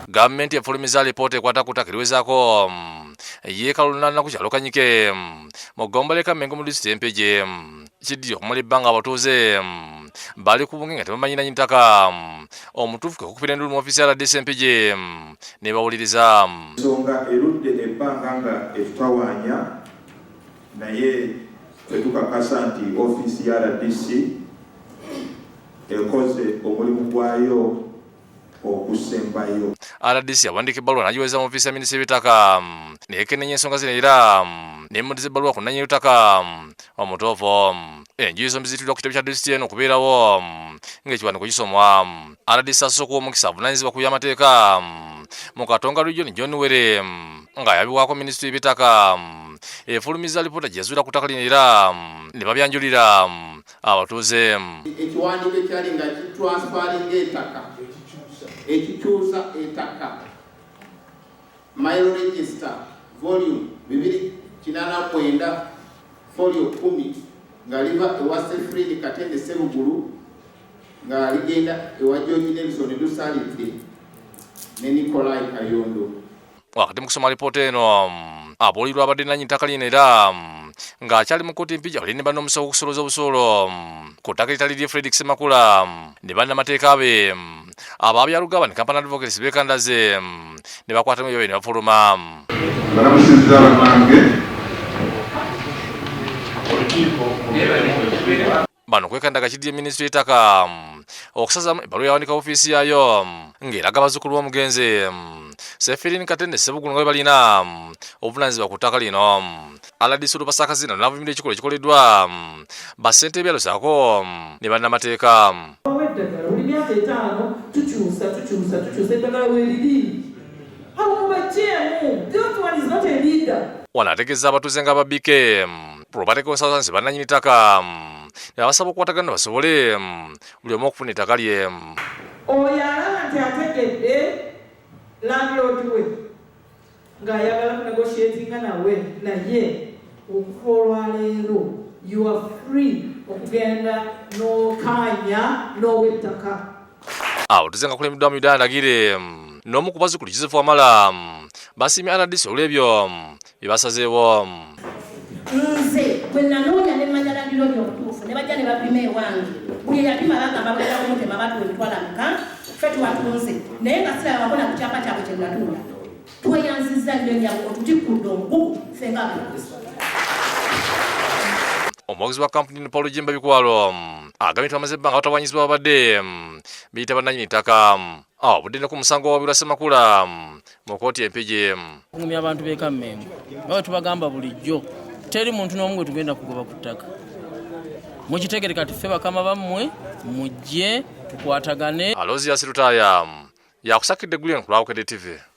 Gavumenti efulumiza alipoota ekwata ku ttaka eriwezaako yeekalunana ku kyalo Kanyike mu ggombolola e Kamengo mu disitulikiti Empigi kiddiyo okumala ebbanga abatuuze bali ku bunge nga tebamanyi nannyini ttaka omutuufu kwe kukupira endulu mu ofiisi ya RDC Empigi ne bawuliriza. Ensonga erudde ebbanga nga etutawaanya naye tetukakasa nti ofiisi ya RDC ekoze omulimu gwayo okusembayo. RDC yawandiika ebbaluwa n'agiweeza mu ofiisi ya minisitule y'ettaka neekenneenya ensonga zino era n'emuddiza ebbaluwa ku nnannyini ttaka omutuufu. Enjuyi zombi zitiddwa ku kitebe kya disitulikiti eno okubeerawo ng'ekiwandiiko kisomwa. RDC asooka omukisa avunaanyizibwa ku by'amateeka mu Katonga Region John Were ng'ayabibwako minisitule y'eby'ettaka efulumiza alipoota gye yazuula ku ttaka lino era ne babyanjulira abatuuze. Ekiwandiiko ekyali nga kitwansfaringa ettaka ekikyusa ettaka Mile Register Volume 289 Folio 10 nga liva ewa Sefred Katende Sebugulu nga ligenda ewa George Nelson Dusalite ne Nikolai Kayondo. Wakati mu kusoma alipoota eno abuulirwa abadde nannyini ttaka lino era ng'akyali mu kkooti Mpigi abalina ne banne omusawo okusolooza obusuulu ku ttaka eritali lye Fredrick Semakula ne bannamateeka be abaabyalugaba ne Kampala Advocates beekandaze ne bakwatamu ebyo ne bafuluma. Balamusinziza bannange. Bano kwekandaga kiddiye minisitule y'ettaka okusazamu ebbaluwa yawanika ofiisi yaayo ng'eraga bazzukulu b'omugenzi Sefirine Katende Sebugulu nga bwe balina obuvunaanyizibwa ku ttaka lino. RDC Olupasakazina n'avumirira ekikolwa ekikoleddwa bassentebe byalozaako ne bannamateeka. Buli myaka 5 tukyusa eddagala weeriri. Awo mubakyemu. That one is not a leader. Wano ategeeza abatuuze nga babbike Property Consultants bannannyini ttaka ne babasaba okukwatagana basobole buli omu okufuna ettaka lye. Oyo alaba nti ategedde landlord we ng'ayagala kunegotiatinga nawe naye okuva olwaleero you are free okugenda n'okaanya n'ow'ettaka. Abatuuze nga kulembeddwa mu Uganda ndagire n'omu ku bazzukulu Joseph Wamala basiimye RDC olw'ebyo bye basazeewo. Nze bwe nanoonya ne mmanya landlord omutuufu ne bajja ne bapima ewange buli eyapima bagamba bagenda kumutema batuwa emitwalo ameka ffe tuwatunze naye nga sirabako na ku kyapa kyabwe kye natunda tweyanzizza nnyo nnyabo otutikudde omugugu ffe ng'abakozi. Omuwagizi wa kampuni Paul Jimba Bikwalo agambye nti bamaze ebbanga batawaanyizibwa babadde biyita bannannyini ttaka obudde ku musango wabirwa Semakula mu kkooti Empigi. Ngumya abantu b'e Kamengo nga bwe tubagamba bulijjo teri muntu n'omu gwe tugenda kugoba ku ttaka. Mukitegere kati ffe bakama bammwe mujje tukwatagane. Alozi ya Sirutaya yakusakidde Gulian ku Lawokede TV.